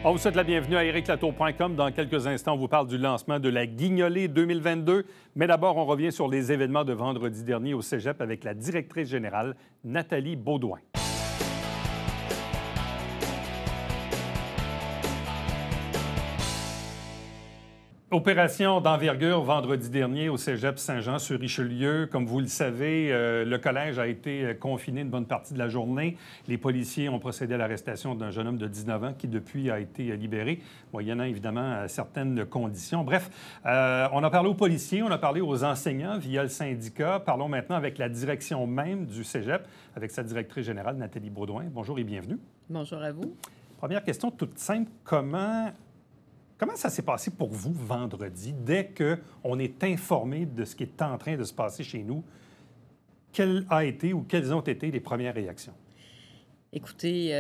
On vous souhaite la bienvenue à ericlatour.com. Dans quelques instants, on vous parle du lancement de la Guignolée 2022. Mais d'abord, on revient sur les événements de vendredi dernier au Cégep avec la directrice générale, Nathalie Beaudoin. Opération d'envergure vendredi dernier au Cégep Saint-Jean-sur-Richelieu. Comme vous le savez, le collège a été confiné une bonne partie de la journée. Les policiers ont procédé à l'arrestation d'un jeune homme de 19 ans qui, depuis, a été libéré, moyennant évidemment certaines conditions. Bref, on a parlé aux policiers, on a parlé aux enseignants via le syndicat. Parlons maintenant avec la direction même du Cégep, avec sa directrice générale, Nathalie Beaudoin. Bonjour et bienvenue. Bonjour à vous. Première question toute simple. Comment ça s'est passé pour vous vendredi, dès qu'on est informé de ce qui est en train de se passer chez nous? Quelles ont été les premières réactions? Écoutez,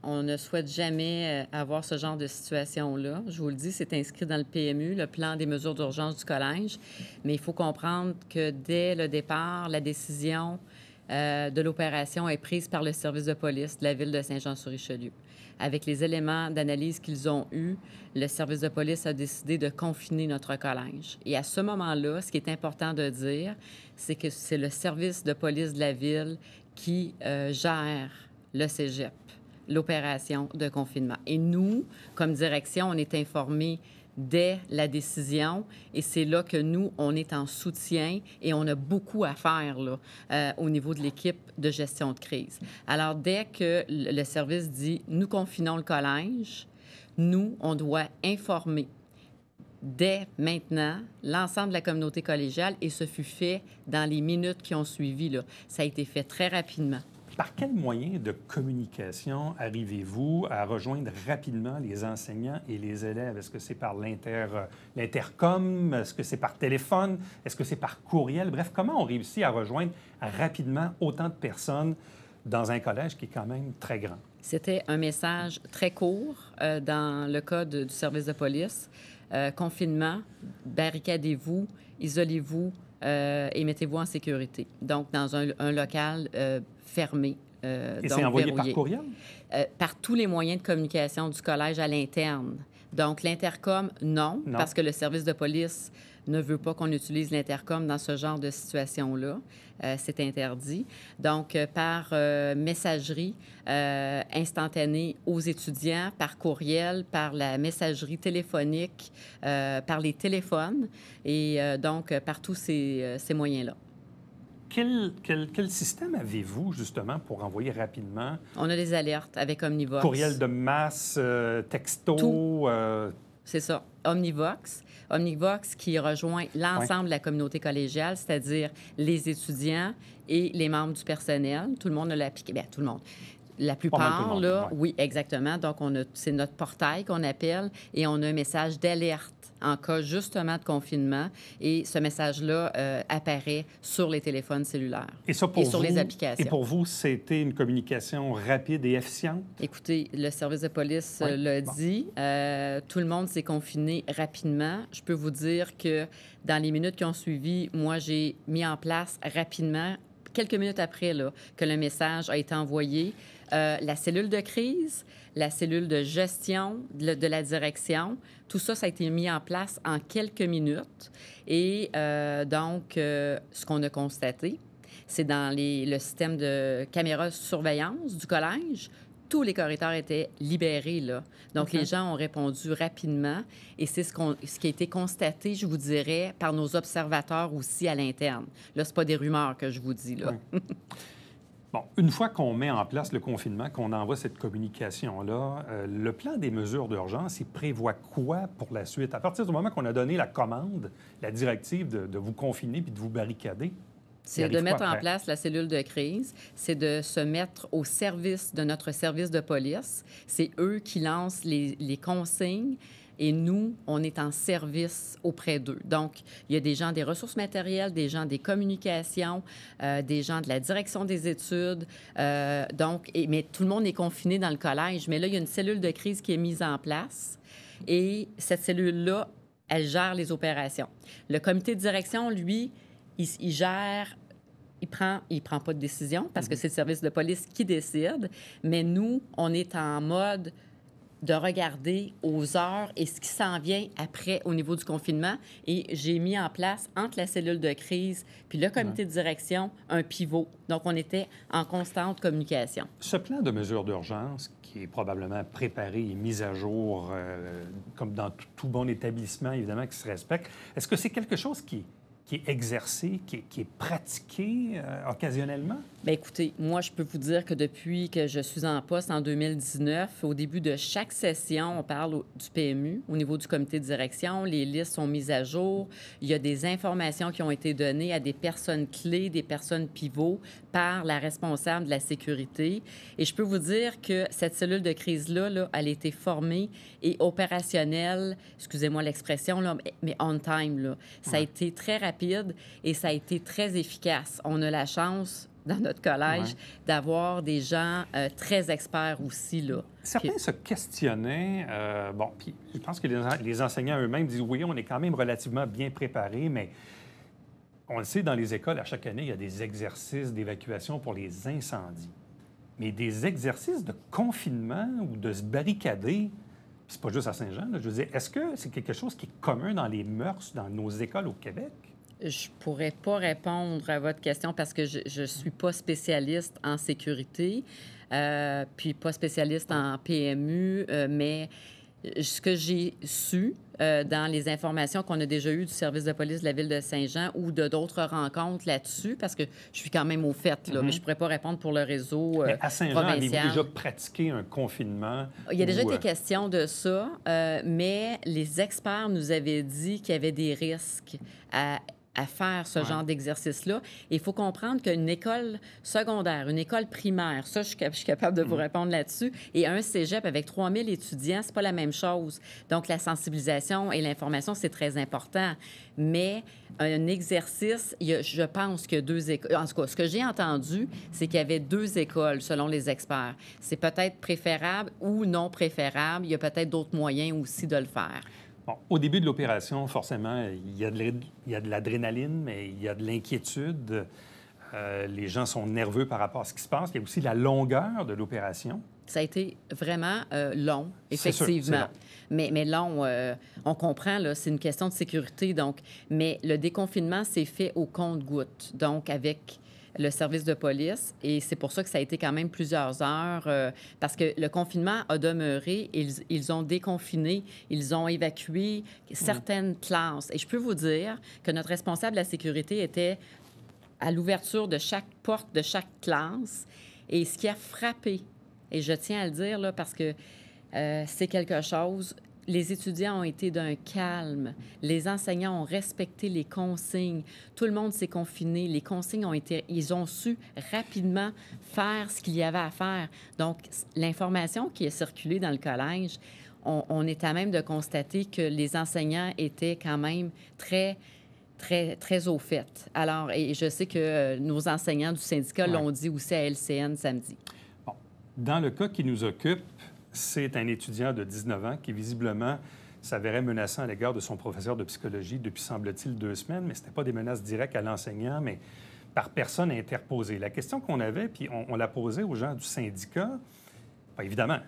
on ne souhaite jamais avoir ce genre de situation-là. Je vous le dis, c'est inscrit dans le PMU, le plan des mesures d'urgence du collège. Mais il faut comprendre que dès le départ, la décision de l'opération est prise par le service de police de la ville de Saint-Jean-sur-Richelieu. Avec les éléments d'analyse qu'ils ont eus, le service de police a décidé de confiner notre collège. Et à ce moment-là, ce qui est important de dire, c'est que c'est le service de police de la ville qui gère le cégep, l'opération de confinement. Et nous, comme direction, on est informés dès la décision et c'est là que nous, on est en soutien et on a beaucoup à faire là, au niveau de l'équipe de gestion de crise. Alors, dès que le service dit « nous confinons le collège », nous, on doit informer dès maintenant l'ensemble de la communauté collégiale et ce fut fait dans les minutes qui ont suivi. Là. Ça a été fait très rapidement. Par quel moyen de communication arrivez-vous à rejoindre rapidement les enseignants et les élèves? Est-ce que c'est par l'intercom? Est-ce que c'est par téléphone? Est-ce que c'est par courriel? Bref, comment on réussit à rejoindre rapidement autant de personnes dans un collège qui est quand même très grand? C'était un message très court dans le cas du service de police. Confinement, barricadez-vous, isolez-vous et mettez-vous en sécurité. Donc, dans un local fermé. Et c'est envoyé verrouillé. Par courriel? Par tous les moyens de communication du collège à l'interne. Donc, l'intercom, non, parce que le service de police ne veut pas qu'on utilise l'intercom dans ce genre de situation-là. C'est interdit. Donc, par messagerie instantanée aux étudiants, par courriel, par la messagerie téléphonique, par les téléphones et donc par tous ces moyens-là. Quel système avez-vous, justement, pour envoyer rapidement? On a des alertes avec Omnivox. Courriel de masse, texto? Tout. C'est ça. Omnivox. Omnivox qui rejoint l'ensemble de la communauté collégiale, c'est-à-dire les étudiants et les membres du personnel. Tout le monde a l'appliqué. Bien, tout le monde. La plupart, là, oui, exactement. Donc, c'est notre portail qu'on appelle et on a un message d'alerte en cas justement de confinement. Et ce message-là apparaît sur les téléphones cellulaires et sur les applications. Et pour vous, c'était une communication rapide et efficiente? Écoutez, le service de police l'a dit. Tout le monde s'est confiné rapidement. Je peux vous dire que dans les minutes qui ont suivi, moi, j'ai mis en place rapidement, quelques minutes après là, que le message a été envoyé, la cellule de crise, la cellule de gestion de la direction, tout ça, ça a été mis en place en quelques minutes. Et donc, ce qu'on a constaté, c'est dans le système de caméras de surveillance du collège, tous les corridors étaient libérés, là. Donc, les gens ont répondu rapidement et c'est ce qui a été constaté, je vous dirais, par nos observateurs aussi à l'interne. Là, c'est pas des rumeurs que je vous dis, là. Oui. Bon, une fois qu'on met en place le confinement, qu'on envoie cette communication-là, le plan des mesures d'urgence, il prévoit quoi pour la suite? À partir du moment qu'on a donné la commande, la directive de vous confiner puis de vous barricader, c'est de mettre en place la cellule de crise, c'est de se mettre au service de notre service de police. C'est eux qui lancent les consignes et nous, on est en service auprès d'eux. Donc, il y a des gens des ressources matérielles, des gens des communications, des gens de la direction des études. Mais tout le monde est confiné dans le collège. Mais là, il y a une cellule de crise qui est mise en place et cette cellule-là, elle gère les opérations. Le comité de direction, lui, il gère, il prend pas de décision parce que c'est le service de police qui décide, mais nous, on est en mode de regarder aux heures et ce qui s'en vient après au niveau du confinement. Et j'ai mis en place, entre la cellule de crise puis le comité de direction, un pivot. Donc, on était en constante communication. Ce plan de mesures d'urgence, qui est probablement préparé et mis à jour, comme dans tout bon établissement, évidemment, qui se respecte, est-ce que c'est quelque chose qui est exercé, qui est pratiqué occasionnellement? Bien, écoutez, moi, je peux vous dire que depuis que je suis en poste en 2019, au début de chaque session, on parle du PMU, au niveau du comité de direction. Les listes sont mises à jour. Il y a des informations qui ont été données à des personnes clés, des personnes pivots, par la responsable de la sécurité. Et je peux vous dire que cette cellule de crise-là, là, elle a été formée et opérationnelle, excusez-moi l'expression, là, mais on time. Là. Ça a été très rapide et ça a été très efficace. On a la chance dans notre collège, d'avoir des gens très experts aussi, là. Certains se questionnaient, puis je pense que les enseignants eux-mêmes disent, oui, on est quand même relativement bien préparés, mais on le sait, dans les écoles, à chaque année, il y a des exercices d'évacuation pour les incendies. Mais des exercices de confinement ou de se barricader, c'est pas juste à Saint-Jean, là, je veux dire, est-ce que c'est quelque chose qui est commun dans les mœurs, dans nos écoles au Québec? Je pourrais pas répondre à votre question parce que je suis pas spécialiste en sécurité, puis pas spécialiste en PMU, mais ce que j'ai su dans les informations qu'on a déjà eues du service de police de la ville de Saint-Jean ou de d'autres rencontres là-dessus, parce que je suis quand même au fait, là, mais je pourrais pas répondre pour le réseau Mais à Saint-Jean, provincial. avez-vous déjà pratiqué un confinement? Il y a déjà été question de ça, mais les experts nous avaient dit qu'il y avait des risques à faire ce genre d'exercice-là. Il faut comprendre qu'une école secondaire, une école primaire, ça, je suis capable de vous répondre là-dessus, et un cégep avec 3000 étudiants, c'est pas la même chose. Donc, la sensibilisation et l'information, c'est très important. Mais un exercice, je pense que deux écoles... En tout cas, ce que j'ai entendu, c'est qu'il y avait deux écoles, selon les experts. C'est peut-être préférable ou non préférable. Il y a peut-être d'autres moyens aussi de le faire. Bon, au début de l'opération, forcément, il y a de l'adrénaline, mais il y a de l'inquiétude. Les gens sont nerveux par rapport à ce qui se passe. Il y a aussi la longueur de l'opération. Ça a été vraiment long, effectivement. C'est long. Mais long, on comprend, là, c'est une question de sécurité. Donc, mais le déconfinement s'est fait au compte-gouttes, donc avec le service de police. Et c'est pour ça que ça a été quand même plusieurs heures, parce que le confinement a demeuré. Ils ont déconfiné, ils ont évacué certaines classes. Et je peux vous dire que notre responsable de la sécurité était à l'ouverture de chaque porte de chaque classe. Et ce qui a frappé, et je tiens à le dire, là, parce que c'est quelque chose... Les étudiants ont été d'un calme. Les enseignants ont respecté les consignes. Tout le monde s'est confiné. Les consignes ils ont su rapidement faire ce qu'il y avait à faire. Donc, l'information qui est circulée dans le collège, on est à même de constater que les enseignants étaient quand même très au fait. Alors, et je sais que nos enseignants du syndicat l'ont dit aussi à LCN samedi. Bon. Dans le cas qui nous occupe, c'est un étudiant de 19 ans qui, visiblement, s'avérait menaçant à l'égard de son professeur de psychologie depuis, semble-t-il, 2 semaines, mais ce n'était pas des menaces directes à l'enseignant, mais par personne interposée. La question qu'on avait, puis on l'a posée aux gens du syndicat, bien, évidemment,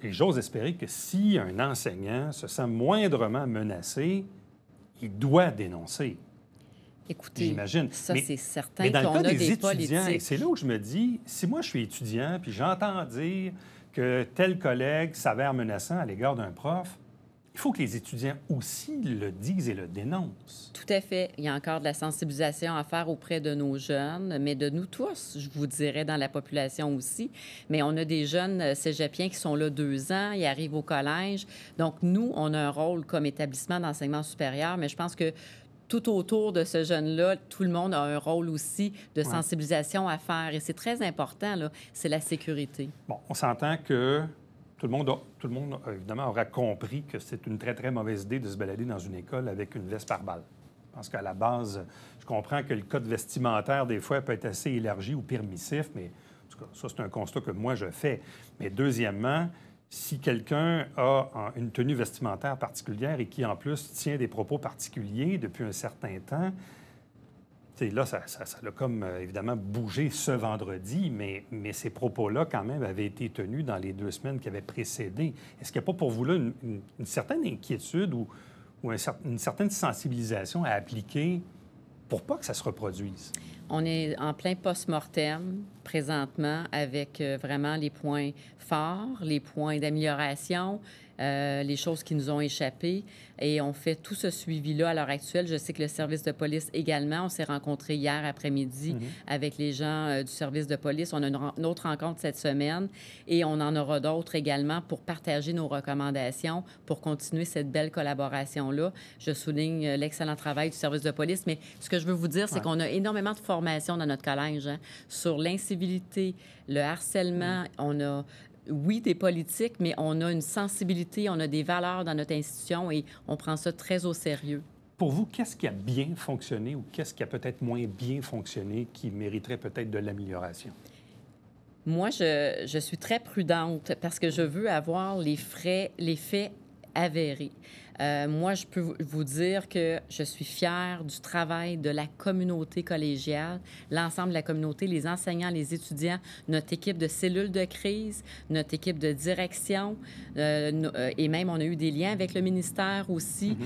et j'ose espérer que si un enseignant se sent moindrement menacé, il doit dénoncer. Écoutez, j'imagine. Ça, c'est certain mais dans qu'on le cas a des des étudiants, politiques. et c'est là où je me dis, si moi je suis étudiant, puis j'entends dire que tel collègue s'avère menaçant à l'égard d'un prof, il faut que les étudiants aussi le disent et le dénoncent. Tout à fait. Il y a encore de la sensibilisation à faire auprès de nos jeunes, mais de nous tous, je vous dirais, dans la population aussi. Mais on a des jeunes cégepiens qui sont là 2 ans, ils arrivent au collège. Donc, nous, on a un rôle comme établissement d'enseignement supérieur, mais je pense que tout autour de ce jeune-là, tout le monde a un rôle aussi de sensibilisation à faire. Et c'est très important, là, c'est la sécurité. Bon, on s'entend que tout le monde, évidemment, aura compris que c'est une très, très mauvaise idée de se balader dans une école avec une veste par balle. Je pense qu'à la base, je comprends que le code vestimentaire, des fois, peut être assez élargi ou permissif, mais en tout cas, ça, c'est un constat que moi, je fais. Mais deuxièmement, si quelqu'un a une tenue vestimentaire particulière et qui, en plus, tient des propos particuliers depuis un certain temps, Là, ça a comme, évidemment, bougé ce vendredi, mais ces propos-là, quand même, avaient été tenus dans les 2 semaines qui avaient précédé. Est-ce qu'il n'y a pas pour vous là une certaine inquiétude ou une certaine sensibilisation à appliquer pour pas que ça se reproduise? On est en plein post-mortem présentement avec vraiment les points forts, les points d'amélioration, les choses qui nous ont échappé. Et on fait tout ce suivi-là à l'heure actuelle. Je sais que le service de police également, on s'est rencontrés hier après-midi avec les gens du service de police. On a une autre rencontre cette semaine et on en aura d'autres également pour partager nos recommandations, pour continuer cette belle collaboration-là. Je souligne l'excellent travail du service de police, mais ce que je veux vous dire, c'est qu'on a énormément de formation dans notre collège sur l'incivilité, le harcèlement. On a oui, des politiques, mais on a une sensibilité, on a des valeurs dans notre institution et on prend ça très au sérieux. Pour vous, qu'est-ce qui a bien fonctionné ou qu'est-ce qui a peut-être moins bien fonctionné qui mériterait peut-être de l'amélioration? Moi, je suis très prudente parce que je veux avoir les faits avérés. Moi, je peux vous dire que je suis fière du travail de la communauté collégiale, l'ensemble de la communauté, les enseignants, les étudiants, notre équipe de cellules de crise, notre équipe de direction, et même on a eu des liens avec le ministère aussi.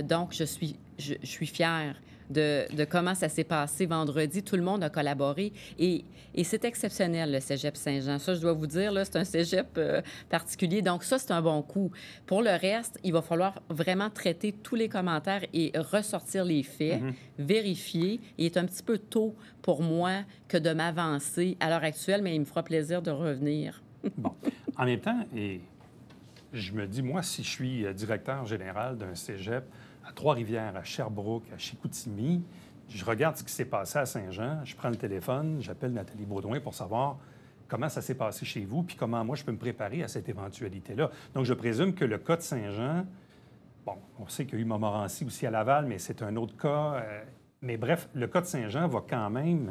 Donc, je suis fière de comment ça s'est passé vendredi. Tout le monde a collaboré et c'est exceptionnel, le cégep Saint-Jean. Ça, je dois vous dire, là, c'est un cégep particulier. Donc ça, c'est un bon coup. Pour le reste, il va falloir vraiment traiter tous les commentaires et ressortir les faits, vérifier. Il est un petit peu tôt pour moi que de m'avancer à l'heure actuelle, mais il me fera plaisir de revenir. Bon. En même temps, et je me dis, moi, si je suis directeur général d'un cégep à Trois-Rivières, à Sherbrooke, à Chicoutimi, je regarde ce qui s'est passé à Saint-Jean, je prends le téléphone, j'appelle Nathalie Baudouin pour savoir comment ça s'est passé chez vous, puis comment moi je peux me préparer à cette éventualité-là. Donc, je présume que le cas de Saint-Jean, bon, on sait qu'il y a eu Montmorency aussi à Laval, mais c'est un autre cas. Mais bref, le cas de Saint-Jean va quand même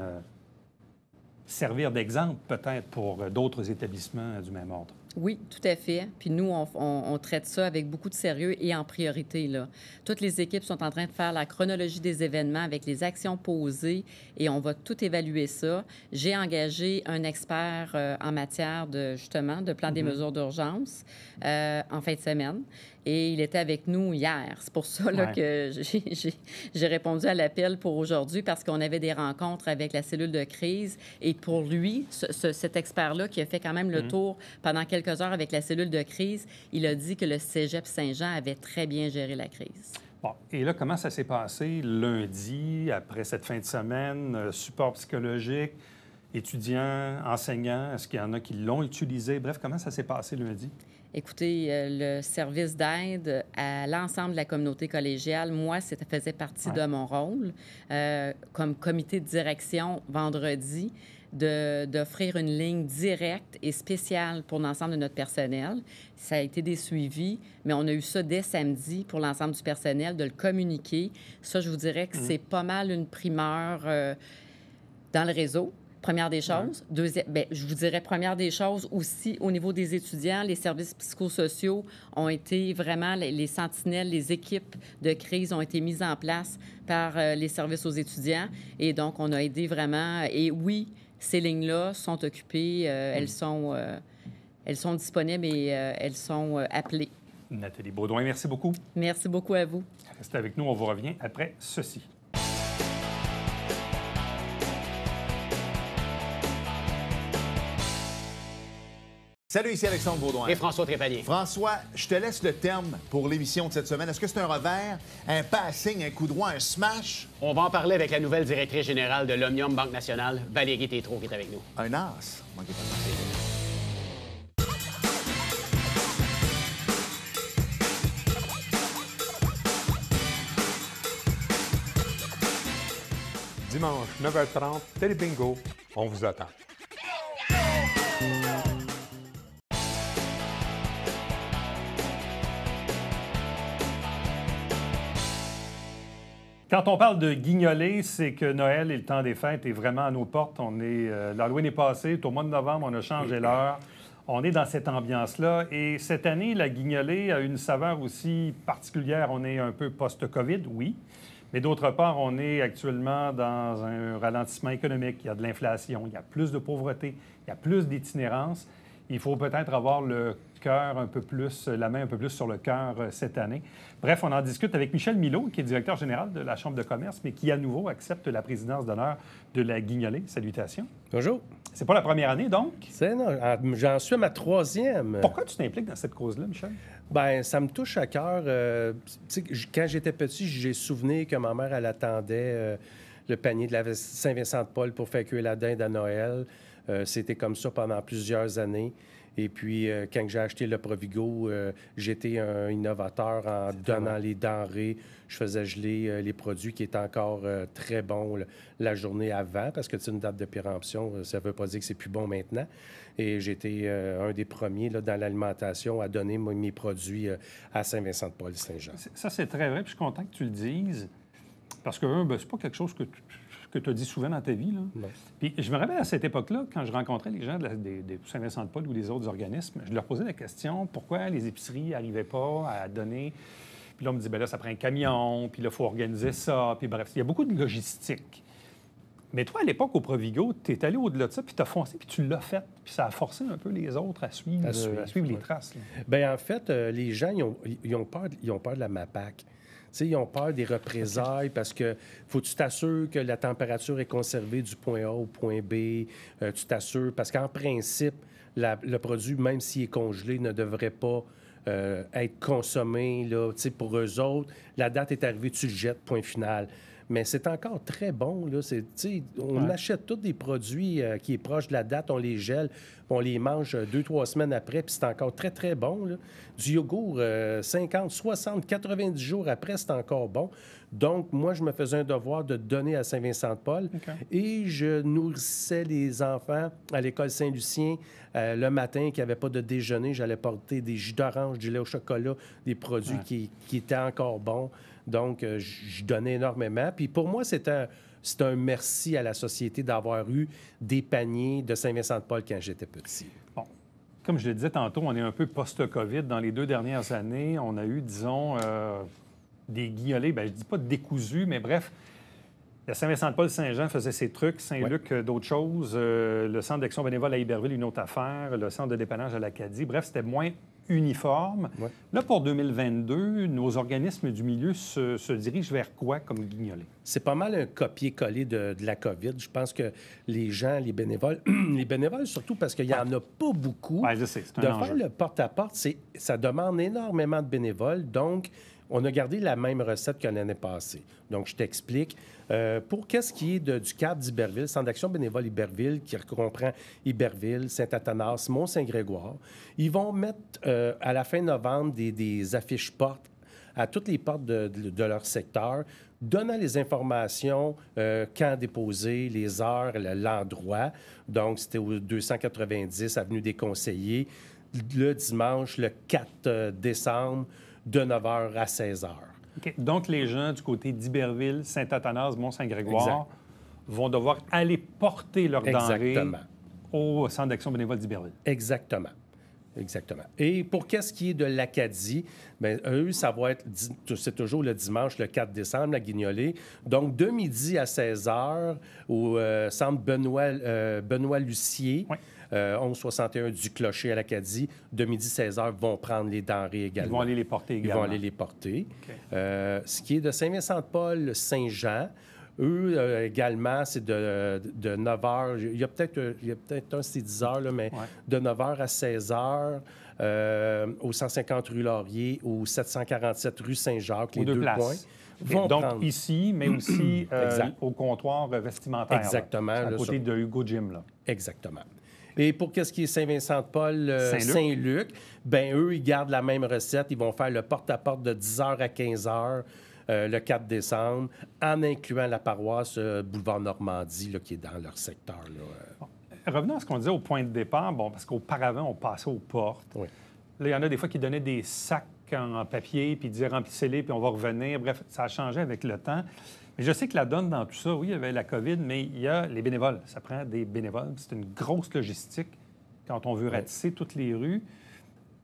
servir d'exemple peut-être pour d'autres établissements du même ordre. Oui, tout à fait. Puis nous, on traite ça avec beaucoup de sérieux et en priorité, là. Toutes les équipes sont en train de faire la chronologie des événements avec les actions posées et on va tout évaluer ça. J'ai engagé un expert en matière de, justement, de plan des mesures d'urgence en fin de semaine et il était avec nous hier. C'est pour ça là, que j'ai répondu à l'appel pour aujourd'hui parce qu'on avait des rencontres avec la cellule de crise et pour lui, cet expert-là qui a fait quand même le tour pendant quelques heures avec la cellule de crise, il a dit que le cégep Saint-Jean avait très bien géré la crise. Bon, et là, comment ça s'est passé lundi, après cette fin de semaine? Support psychologique, étudiants, enseignants, est-ce qu'il y en a qui l'ont utilisé? Bref, comment ça s'est passé lundi? Écoutez, le service d'aide à l'ensemble de la communauté collégiale, moi, ça faisait partie de mon rôle comme comité de direction vendredi d'offrir une ligne directe et spéciale pour l'ensemble de notre personnel. Ça a été des suivis, mais on a eu ça dès samedi pour l'ensemble du personnel, de le communiquer. Ça, je vous dirais que c'est pas mal une primeur dans le réseau. Première des choses. Deuxième, bien, je vous dirais première des choses aussi au niveau des étudiants, les services psychosociaux ont été vraiment, les sentinelles, les équipes de crise ont été mises en place par les services aux étudiants. Et donc, on a aidé vraiment. Et oui, ces lignes-là sont occupées, elles sont disponibles et elles sont appelées. Nathalie Baudouin, merci beaucoup. Merci beaucoup à vous. Restez avec nous, on vous revient après ceci. Salut, ici Alexandre Baudouin. Et François Trépanier. François, je te laisse le terme pour l'émission de cette semaine. Est-ce que c'est un revers, un passing, un coup droit, un smash? On va en parler avec la nouvelle directrice générale de l'Omnium Banque Nationale, Valérie Tétrault, qui est avec nous. Un as? Manquez pas de penser. Dimanche, 9h30, Télé Bingo. On vous attend. Quand on parle de guignoler, c'est que Noël et le temps des fêtes est vraiment à nos portes. L'Halloween est passé, au mois de novembre, on a changé l'heure. On est dans cette ambiance-là. Et cette année, la guignolée a une saveur aussi particulière. On est un peu post-COVID, oui. Mais d'autre part, on est actuellement dans un ralentissement économique. Il y a de l'inflation, il y a plus de pauvreté, il y a plus d'itinérance. Il faut peut-être avoir le cœur un peu plus, la main un peu plus sur le cœur cette année. Bref, on en discute avec Michel Milot, qui est directeur général de la Chambre de commerce, mais qui, à nouveau, accepte la présidence d'honneur de la Guignolée. Salutations. Bonjour. C'est pas la première année, donc? J'en suis à ma 3e. Pourquoi tu t'impliques dans cette cause-là, Michel? Bien, ça me touche à cœur. Quand j'étais petit, j'ai souvenir que ma mère, elle attendait le panier de la Saint-Vincent-de-Paul pour faire cuire la dinde à Noël. C'était comme ça pendant plusieurs années. Et puis, quand j'ai acheté le Provigo, j'étais un innovateur en donnant les denrées. Je faisais geler les produits qui étaient encore très bons la journée avant, parce que c'est une date de péremption, ça ne veut pas dire que c'est plus bon maintenant. Et j'étais un des premiers là, dans l'alimentation à donner mes produits à Saint-Vincent-de-Paul-Saint-Jean. Ça, c'est très vrai, puis je suis content que tu le dises, parce que, c'est pas quelque chose que tu as dit souvent dans ta vie. Là. Non. Puis je me rappelle à cette époque-là, quand je rencontrais les gens des Saint-Vincent-de-Paul ou des autres organismes, je leur posais la question pourquoi les épiceries n'arrivaient pas à donner. Puis là, on me dit, bien là, ça prend un camion, puis là, il faut organiser ça. Puis bref, il y a beaucoup de logistique. Mais toi, à l'époque, au Provigo, tu es allé au-delà de ça, puis tu as foncé, puis tu l'as fait. Puis ça a forcé un peu les autres à suivre les traces. Bien, en fait, les gens, ils ont peur de la MAPAC. Ils ont peur des représailles parce que faut que tu t'assures que la température est conservée du point A au point B. Tu t'assures parce qu'en principe, le produit, même s'il est congelé, ne devrait pas être consommé. Là, pour eux autres, la date est arrivée, tu le jettes, point final. Mais c'est encore très bon. Là. On achète tous des produits qui est proche de la date, on les gèle, on les mange 2-3 semaines après, puis c'est encore très, très bon. Là. Du yogourt, 50, 60, 90 jours après, c'est encore bon. Donc, moi, je me faisais un devoir de donner à Saint-Vincent-de-Paul et je nourrissais les enfants à l'école Saint-Lucien le matin qui n'avaient pas de déjeuner. J'allais porter des jus d'orange, du lait au chocolat, des produits qui étaient encore bons. Donc, je donnais énormément. Puis pour moi, c'est un merci à la société d'avoir eu des paniers de Saint-Vincent-de-Paul quand j'étais petit. Bon. Comme je le disais tantôt, on est un peu post-COVID. Dans les 2 dernières années, on a eu, disons, des guignolées, bien, je ne dis pas décousus, mais bref, la Saint-Vincent-de-Paul-Saint-Jean faisait ses trucs, Saint-Luc d'autres choses, le Centre d'action bénévole à Iberville, une autre affaire, le Centre de dépannage à l'Acadie. Bref, c'était moins uniforme. Ouais. Là, pour 2022, nos organismes du milieu se dirigent vers quoi comme guignolé? C'est pas mal un copier-coller de la COVID. Je pense que les gens, les bénévoles surtout parce qu'il n'y en a pas beaucoup. Oui, je sais, c'est un de enjeu. faire le porte-à-porte, ça demande énormément de bénévoles. Donc, on a gardé la même recette que l'année passée. Donc, je t'explique. Pour qu'est-ce qui est du cadre d'Iberville, Centre d'action bénévole Iberville, qui comprend Iberville, Saint-Athanas, Mont-Saint-Grégoire, ils vont mettre à la fin novembre des affiches portes à toutes les portes de leur secteur, donnant les informations, quand déposer, les heures, l'endroit. Donc, c'était au 290 Avenue des Conseillers, le dimanche, le 4 décembre, de 9h à 16h. OK. Donc, les gens du côté d'Iberville, Saint-Athanas, Mont-Saint-Grégoire Exact. vont devoir aller porter leurs denrées Exactement. au Centre d'action bénévole d'Iberville. Exactement. Exactement. Et pour qu'est-ce qui est de l'Acadie, bien, eux, ça va être, c'est toujours le dimanche, le 4 décembre, la guignolée. Donc, de midi à 16h, au centre Benoît Lucier, 1161 du Clocher à l'Acadie, de midi 16h, vont prendre les denrées également. Ils vont aller les porter Ils également. vont aller les porter. OK. Ce qui est de Saint-Vincent-de-Paul, Saint-Jean, eux également, c'est de 9h. Il y a peut-être un, c'est 10h, là, mais de 9h à 16h, au 150 rue Laurier, au 747 rue Saint-Jacques, les deux points. Donc, prendre... ici, mais aussi au comptoir vestimentaire. Exactement. Là, à côté de Hugo Jim. Là. Exactement. Et pour qu'est-ce qui est Saint-Vincent-de-Paul, Saint-Luc, bien, eux, ils gardent la même recette. Ils vont faire le porte-à-porte de 10h à 15h le 4 décembre, en incluant la paroisse Boulevard Normandie, là, qui est dans leur secteur. Là. Revenons à ce qu'on disait au point de départ. Bon, parce qu'auparavant, on passait aux portes. Oui. Là, il y en a des fois qui donnaient des sacs en papier, puis disaient remplissez-les, puis on va revenir. Bref, ça a changé avec le temps. Mais je sais que la donne dans tout ça, oui, il y avait la COVID, mais il y a les bénévoles. Ça prend des bénévoles. C'est une grosse logistique quand on veut ratisser toutes les rues.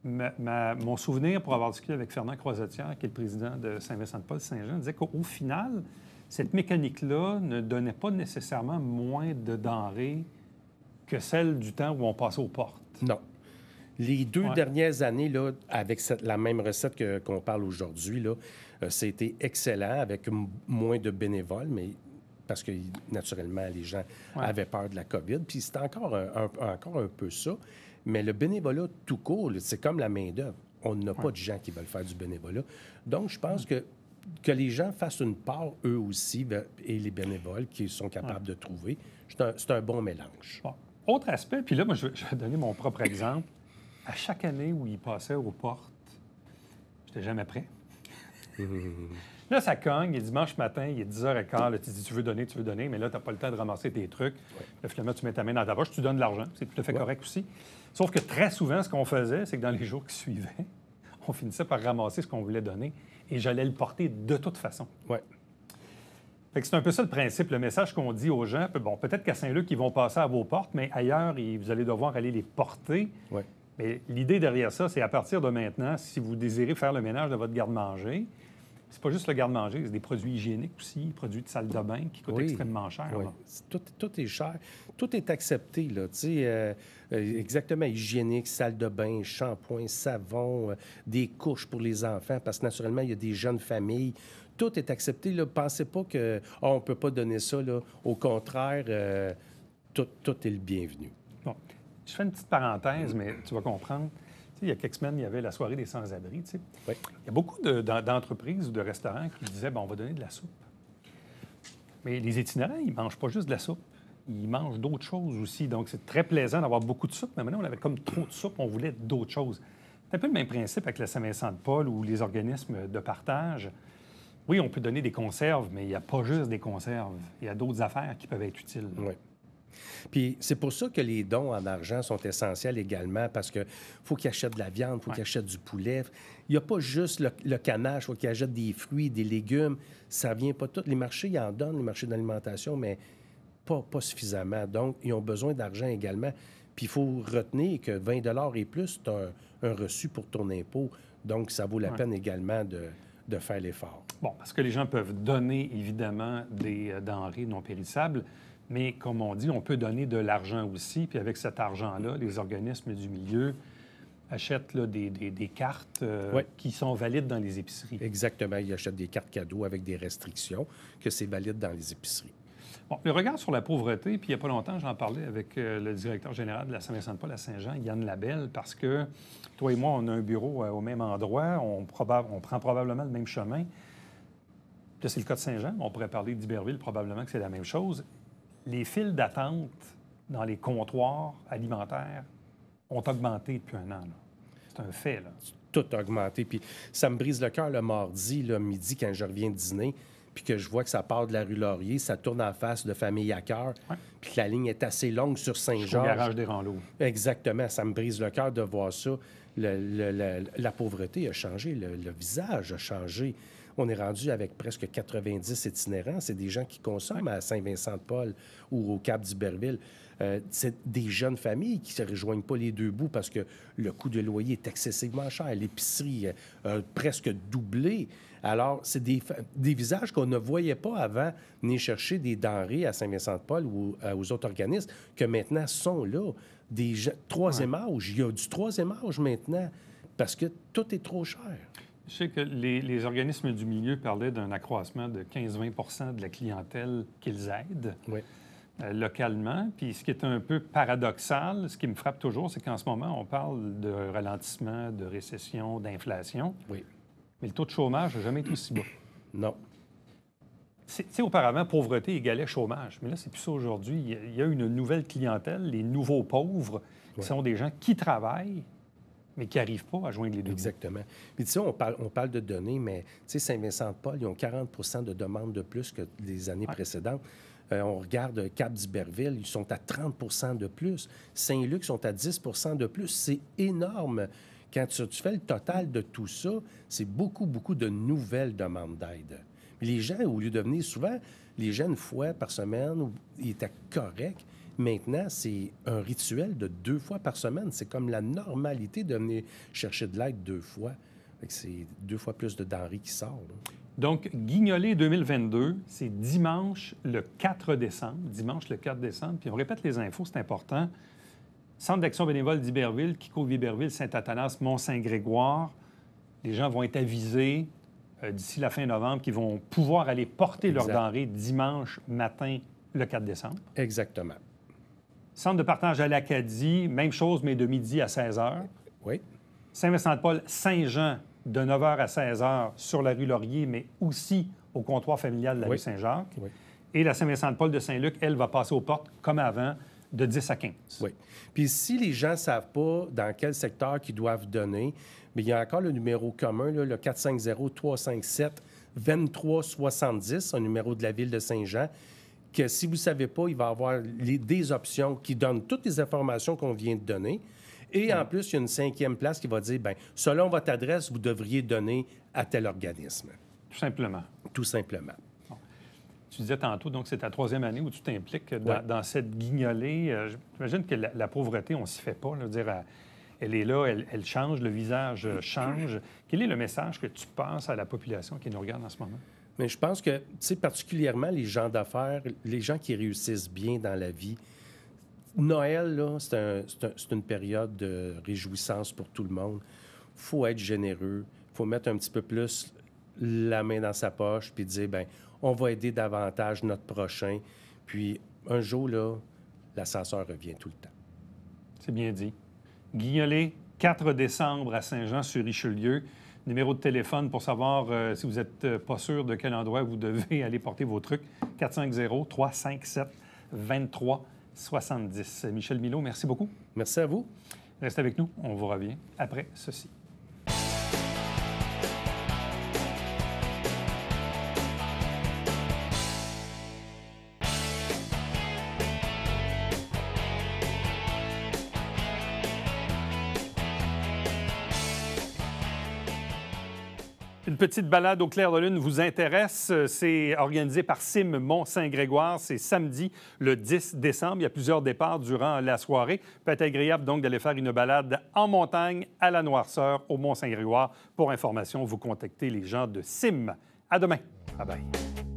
Mon souvenir pour avoir discuté avec Fernand Croisetière, qui est le président de Saint-Vincent-de-Paul-Saint-Jean, disait qu'au final, cette mécanique-là ne donnait pas nécessairement moins de denrées que celle du temps où on passait aux portes. Non. Les 2 dernières années, là, avec la même recette qu'on parle aujourd'hui, là, c'était excellent, avec moins de bénévoles, mais parce que, naturellement, les gens avaient peur de la COVID. Puis c'est encore un peu ça. Mais le bénévolat tout court, c'est comme la main-d'œuvre. On n'a pas de gens qui veulent faire du bénévolat. Donc, je pense que les gens fassent une part, eux aussi, et les bénévoles qui sont capables de trouver, c'est un bon mélange. Bon. Autre aspect, puis là, moi, je vais donner mon propre exemple. À chaque année où il passait aux portes, j'étais jamais prêt. Là, ça cogne, il est dimanche matin, il est 10h15, là, tu dis tu veux donner, mais là, tu n'as pas le temps de ramasser tes trucs. Là, finalement, tu mets ta main dans ta poche, tu donnes de l'argent. C'est tout à fait correct aussi. Sauf que très souvent, ce qu'on faisait, c'est que dans les jours qui suivaient, on finissait par ramasser ce qu'on voulait donner et j'allais le porter de toute façon. Oui. Fait que c'est un peu ça le principe, le message qu'on dit aux gens. Bon, peut-être qu'à Saint-Luc, ils vont passer à vos portes, mais ailleurs, vous allez devoir aller les porter. Oui. Mais l'idée derrière ça, c'est à partir de maintenant, si vous désirez faire le ménage de votre garde-manger, c'est pas juste le garde-manger, c'est des produits hygiéniques aussi, produits de salle de bain qui coûtent extrêmement cher. Oui. Tout est cher. Tout est accepté, là. Tu sais, exactement, hygiénique, salle de bain, shampoing, savon, des couches pour les enfants, parce que naturellement, il y a des jeunes familles. Tout est accepté, là. Pensez pas que on peut pas donner ça, là. Au contraire, tout est le bienvenu. Bon. Je fais une petite parenthèse, mais tu vas comprendre. Tu sais, il y a quelques semaines, il y avait la soirée des sans-abri. Tu sais. Oui. Il y a beaucoup d'entreprises ou de restaurants qui disaient on va donner de la soupe. Mais les itinérants, ils ne mangent pas juste de la soupe. Ils mangent d'autres choses aussi. Donc, c'est très plaisant d'avoir beaucoup de soupe. Mais maintenant, on avait comme trop de soupe, on voulait d'autres choses. C'est un peu le même principe avec la Saint-Vincent-de-Paul ou les organismes de partage. Oui, on peut donner des conserves, mais il n'y a pas juste des conserves. Il y a d'autres affaires qui peuvent être utiles. Oui. Puis c'est pour ça que les dons en argent sont essentiels également, parce qu'il faut qu'ils achètent de la viande, il faut qu'ils achètent du poulet. Il n'y a pas juste le canage, il faut qu'ils achètent des fruits, des légumes. Ça ne vient pas tout. Les marchés, ils en donnent, les marchés d'alimentation, mais pas suffisamment. Donc, ils ont besoin d'argent également. Puis il faut retenir que 20 et plus, c'est un reçu pour ton impôt. Donc, ça vaut la peine également de faire l'effort. Bon, parce que les gens peuvent donner, évidemment, des denrées non périssables, mais comme on dit, on peut donner de l'argent aussi. Puis avec cet argent-là, les organismes du milieu achètent là, des cartes qui sont valides dans les épiceries. Exactement. Ils achètent des cartes cadeaux avec des restrictions, que c'est valide dans les épiceries. Bon, le regard sur la pauvreté, puis il n'y a pas longtemps, j'en parlais avec le directeur général de la Saint-Vincent-de-Paul à Saint-Jean, Yann Labelle, parce que toi et moi, on a un bureau au même endroit, on prend probablement le même chemin. Là, c'est le cas de Saint-Jean, on pourrait parler d'Iberville, probablement que c'est la même chose. Les files d'attente dans les comptoirs alimentaires ont augmenté depuis un an. Là. C'est un fait. Là. Tout a augmenté. Puis ça me brise le cœur le mardi, le midi, quand je reviens de dîner, puis que je vois que ça part de la rue Laurier, ça tourne en face de Famille à cœur, puis que la ligne est assez longue sur Saint-Georges. Au garage des Ranleaux. Exactement. Ça me brise le cœur de voir ça. La pauvreté a changé, le visage a changé. On est rendu avec presque 90 itinérants. C'est des gens qui consomment à Saint-Vincent-de-Paul ou au Cap d'Iberville. C'est des jeunes familles qui ne se rejoignent pas les deux bouts parce que le coût de loyer est excessivement cher. L'épicerie a presque doublé. Alors, c'est des visages qu'on ne voyait pas avant venir chercher des denrées à Saint-Vincent-de-Paul ou aux autres organismes que maintenant sont là. Des troisième âge. Il y a du troisième âge maintenant parce que tout est trop cher. Je sais que les organismes du milieu parlaient d'un accroissement de 15-20 de la clientèle qu'ils aident localement. Puis ce qui est un peu paradoxal, ce qui me frappe toujours, c'est qu'en ce moment, on parle de ralentissement, de récession, d'inflation. Oui. Mais le taux de chômage n'a jamais été aussi bas. Non. Tu sais, auparavant, pauvreté égalait chômage. Mais là, c'est plus ça aujourd'hui. Il y a une nouvelle clientèle, les nouveaux pauvres, qui sont des gens qui travaillent, mais qui n'arrivent pas à joindre les deux. Exactement. Puis tu sais, on parle de données, mais tu sais, Saint-Vincent-de-Paul, ils ont 40 de demandes de plus que les années précédentes. On regarde Cap d'Iberville, ils sont à 30 de plus. Saint-Luc sont à 10 de plus. C'est énorme. Quand tu fais le total de tout ça, c'est beaucoup, beaucoup de nouvelles demandes d'aide. Les gens, au lieu de venir souvent, les gens, une fois par semaine, ils étaient corrects. Maintenant, c'est un rituel de 2 fois par semaine. C'est comme la normalité de venir chercher de l'aide 2 fois. Fait que c'est 2 fois plus de denrées qui sortent. Là. Donc, Guignolé 2022, c'est dimanche le 4 décembre. Dimanche le 4 décembre. Puis on répète les infos, c'est important. Centre d'action bénévole d'Iberville, Kiko-Viberville, Saint-Athanas, Mont-Saint-Grégoire. Les gens vont être avisés d'ici la fin novembre qu'ils vont pouvoir aller porter leurs denrées dimanche matin le 4 décembre. Exactement. Centre de partage à l'Acadie, même chose, mais de midi à 16 h. Oui. Saint-Vincent-de-Paul, Saint-Jean, de 9 h à 16 h sur la rue Laurier, mais aussi au comptoir familial de la rue Saint-Jacques. Oui. Et la Saint-Vincent-de-Paul de Saint-Luc, elle, va passer aux portes, comme avant, de 10 à 15. Oui. Puis si les gens ne savent pas dans quel secteur ils doivent donner, mais il y a encore le numéro commun, là, le 450-357-2370, un numéro de la ville de Saint-Jean, que si vous ne savez pas, il va y avoir des options qui donnent toutes les informations qu'on vient de donner. Et en plus, il y a une 5e place qui va dire, bien, selon votre adresse, vous devriez donner à tel organisme. Tout simplement. Tout simplement. Tu disais tantôt, donc c'est ta 3e année où tu t'impliques dans cette guignolée. J'imagine que la pauvreté, on ne s'y fait pas. Là, je veux dire, elle est là, elle change, le visage change. Quel est le message que tu passes à la population qui nous regarde en ce moment? Mais je pense que, tu sais, particulièrement les gens d'affaires, les gens qui réussissent bien dans la vie, Noël, là, c'est une période de réjouissance pour tout le monde. Il faut être généreux. Il faut mettre un petit peu plus la main dans sa poche puis dire, bien, on va aider davantage notre prochain. Puis un jour, là, l'ascenseur revient tout le temps. C'est bien dit. Guignolé, 4 décembre à Saint-Jean-sur-Richelieu. Numéro de téléphone pour savoir si vous n'êtes pas sûr de quel endroit vous devez aller porter vos trucs. 450-357-2370. Michel Milot, merci beaucoup. Merci à vous. Restez avec nous. On vous revient après ceci. Une petite balade au clair de lune vous intéresse. C'est organisé par CIM Mont-Saint-Grégoire. C'est samedi, le 10 décembre. Il y a plusieurs départs durant la soirée. Peut être agréable donc d'aller faire une balade en montagne à la Noirceur au Mont-Saint-Grégoire. Pour information, vous contactez les gens de CIM. À demain. Bye bye.